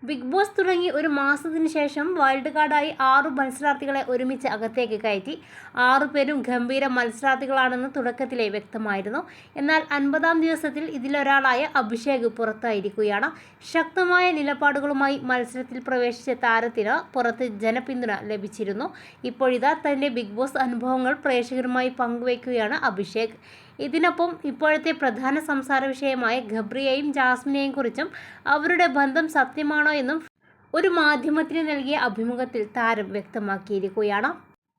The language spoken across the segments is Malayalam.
ബിഗ് ബോസ് തുടങ്ങി ഒരു മാസത്തിന് ശേഷം വൈൽഡ് കാർഡായി 6 മത്സരാർത്ഥികളെ ഒരുമിച്ച് അകത്തേക്ക് കയറ്റി. 6 പേരും ഗംഭീര മത്സരാർത്ഥികളാണെന്ന് തുടക്കത്തിലേ വ്യക്തമായിരുന്നു. എന്നാൽ 50-ാം ദിവസത്തിൽ ഇതിലൊരാളായ അഭിഷേക് പുറത്തായിരിക്കുകയാണ്. ശക്തമായ നിലപാടുകളുമായി മത്സരത്തിൽ പ്രവേശിച്ച താരത്തിന് പുറത്ത് ജനപിന്തുണ ലഭിച്ചിരുന്നു. ഇപ്പോഴിതാ തൻ്റെ ബിഗ് ബോസ് അനുഭവങ്ങൾ പ്രേക്ഷകരുമായി പങ്കുവയ്ക്കുകയാണ് അഭിഷേക്. ഇതിനൊപ്പം ഇപ്പോഴത്തെ പ്രധാന സംസാര വിഷയമായ ഗബ്രിയെയും ജാസ്മിനെയും കുറിച്ചും അവരുടെ ബന്ധം സത്യമാണോ എന്നും ഒരു മാധ്യമത്തിന് നൽകിയ അഭിമുഖത്തിൽ താരം വ്യക്തമാക്കിയിരിക്കുകയാണ്.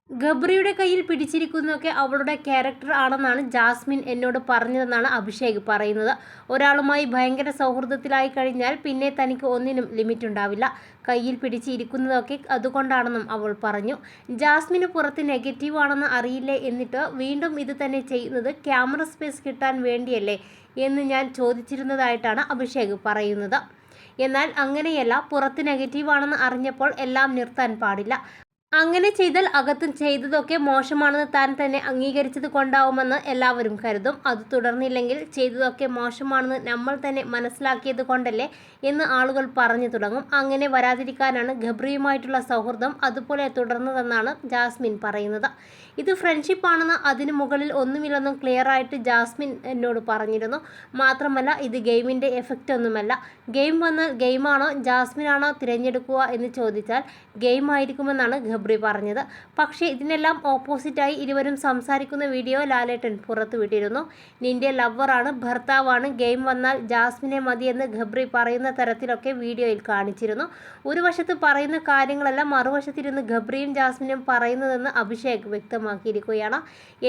ഗബ്രിയുടെ കയ്യിൽ പിടിച്ചിരിക്കുന്നതൊക്കെ അവളുടെ ക്യാരക്ടർ ആണെന്നാണ് ജാസ്മിൻ എന്നോട് പറഞ്ഞതെന്നാണ് അഭിഷേക് പറയുന്നത്. ഒരാളുമായി ഭയങ്കര സൗഹൃദത്തിലായി കഴിഞ്ഞാൽ പിന്നെ തനിക്ക് ഒന്നിനും ലിമിറ്റ് ഉണ്ടാവില്ല. കയ്യിൽ പിടിച്ചിരിക്കുന്നതൊക്കെ അതുകൊണ്ടാണെന്നും അവൾ പറഞ്ഞു. ജാസ്മിന് പുറത്ത് നെഗറ്റീവ് ആണെന്ന് അറിയില്ലേ, എന്നിട്ട് വീണ്ടും ഇത് തന്നെ ചെയ്യുന്നത് ക്യാമറ സ്പേസ് കിട്ടാൻ വേണ്ടിയല്ലേ എന്ന് ഞാൻ ചോദിച്ചിരുന്നതായിട്ടാണ് അഭിഷേക് പറയുന്നത്. എന്നാൽ അങ്ങനെയല്ല, പുറത്ത് നെഗറ്റീവ് ആണെന്ന് അറിഞ്ഞപ്പോൾ എല്ലാം നിർത്താൻ പാടില്ല. അങ്ങനെ ചെയ്താൽ അകത്തും ചെയ്തതൊക്കെ മോശമാണെന്ന് താൻ തന്നെ അംഗീകരിച്ചത് കൊണ്ടാവുമെന്ന് എല്ലാവരും കരുതും. അത് തുടർന്നില്ലെങ്കിൽ ചെയ്തതൊക്കെ മോശമാണെന്ന് നമ്മൾ തന്നെ മനസ്സിലാക്കിയത് കൊണ്ടല്ലേ എന്ന് ആളുകൾ പറഞ്ഞു തുടങ്ങും. അങ്ങനെ വരാതിരിക്കാനാണ് ഗബ്രിയുമായിട്ടുള്ള സൗഹൃദം അതുപോലെ തുടർന്നതെന്നാണ് ജാസ്മിൻ പറയുന്നത്. ഇത് ഫ്രണ്ട്ഷിപ്പ് ആണെന്ന് അതിന് മുകളിൽ ഒന്നുമില്ലെന്നും ക്ലിയറായിട്ട് ജാസ്മിൻ എന്നോട് പറഞ്ഞിരുന്നു. മാത്രമല്ല, ഇത് ഗെയിമിൻ്റെ എഫക്റ്റ് ഒന്നുമല്ല. ഗെയിം വന്നാൽ ഗെയിമാണോ ജാസ്മിനാണോ തിരഞ്ഞെടുക്കുക എന്ന് ചോദിച്ചാൽ ഗെയിം ആയിരിക്കുമെന്നാണ് ഗബ്രി പറഞ്ഞത്. പക്ഷേ ഇതിനെല്ലാം ഓപ്പോസിറ്റായി ഇരുവരും സംസാരിക്കുന്ന വീഡിയോ ലാലേട്ടൻ പുറത്തുവിട്ടിരുന്നു. നിന്റെ ലവറാണ്, ഭർത്താവാണ്, ഗെയിം വന്നാൽ ജാസ്മിനെ മതിയെന്ന് ഗബ്രി പറയുന്ന തരത്തിലൊക്കെ വീഡിയോയിൽ കാണിച്ചിരുന്നു. ഒരു വശത്ത് പറയുന്ന കാര്യങ്ങളെല്ലാം മറുവശത്തിരുന്ന് ഗബ്രിയും ജാസ്മിനും പറയുന്നതെന്ന് അഭിഷേക് വ്യക്തമാക്കിയിരിക്കുകയാണ്.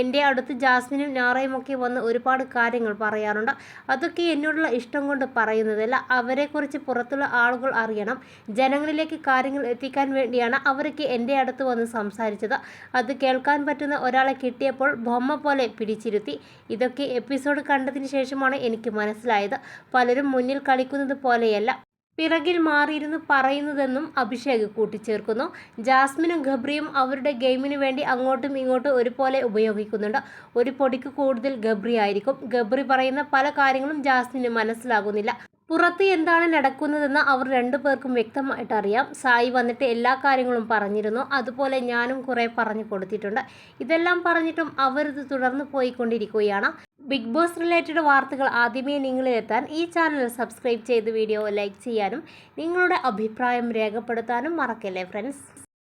എൻ്റെ അടുത്ത് ജാസ്മിനും നാറയുമൊക്കെ വന്ന് ഒരുപാട് കാര്യങ്ങൾ പറയാറുണ്ട്. അതൊക്കെ എന്നോടുള്ള ഇഷ്ടം കൊണ്ട് പറയുന്നതല്ല. അവരെക്കുറിച്ച് പുറത്തുള്ള ആളുകൾ അറിയണം. ജനങ്ങളിലേക്ക് കാര്യങ്ങൾ എത്തിക്കാൻ വേണ്ടിയാണ് അവരൊക്കെ എൻ്റെ അടുത്ത് വന്ന് സംസാരിച്ചത്. അത് കേൾക്കാൻ പറ്റുന്ന ഒരാളെ കിട്ടിയപ്പോൾ ബൊമ്മ പോലെ പിടിച്ചിരുത്തി. ഇതൊക്കെ എപ്പിസോഡ് കണ്ടതിന് ശേഷമാണ് എനിക്ക് മനസ്സിലായത്. പലരും മുന്നിൽ കളിക്കുന്നത് പോലെയല്ല, പിറകിൽ മാറിയിരുന്ന് പറയുന്നതെന്നും അഭിഷേക് കൂട്ടിച്ചേർക്കുന്നു. ജാസ്മിനും ഗബ്രിയും അവരുടെ ഗെയിമിന് വേണ്ടി അങ്ങോട്ടും ഇങ്ങോട്ടും ഒരുപോലെ ഉപയോഗിക്കുന്നുണ്ട്. ഒരു പൊടിക്ക് കൂടുതൽ ഗബ്രി ആയിരിക്കും. ഗബ്രി പറയുന്ന പല കാര്യങ്ങളും ജാസ്മിന് മനസ്സിലാകുന്നില്ല. പുറത്ത് എന്താണ് നടക്കുന്നതെന്ന് അവർ രണ്ടുപേർക്കും വ്യക്തമായിട്ട് അറിയാം. സായി വന്നിട്ട് എല്ലാ കാര്യങ്ങളും പറഞ്ഞിരുന്നു. അതുപോലെ ഞാനും കുറേ പറഞ്ഞു കൊടുത്തിട്ടുണ്ട്. ഇതെല്ലാം പറഞ്ഞിട്ടും അവരിത് തുടർന്ന് പോയിക്കൊണ്ടിരിക്കുകയാണ്. ബിഗ് ബോസ് റിലേറ്റഡ് വാർത്തകൾ ആദ്യമേ നിങ്ങളിലെത്താൻ ഈ ചാനൽ സബ്സ്ക്രൈബ് ചെയ്ത് വീഡിയോ ലൈക്ക് ചെയ്യാനും നിങ്ങളുടെ അഭിപ്രായം രേഖപ്പെടുത്താനും മറക്കല്ലേ ഫ്രണ്ട്സ്.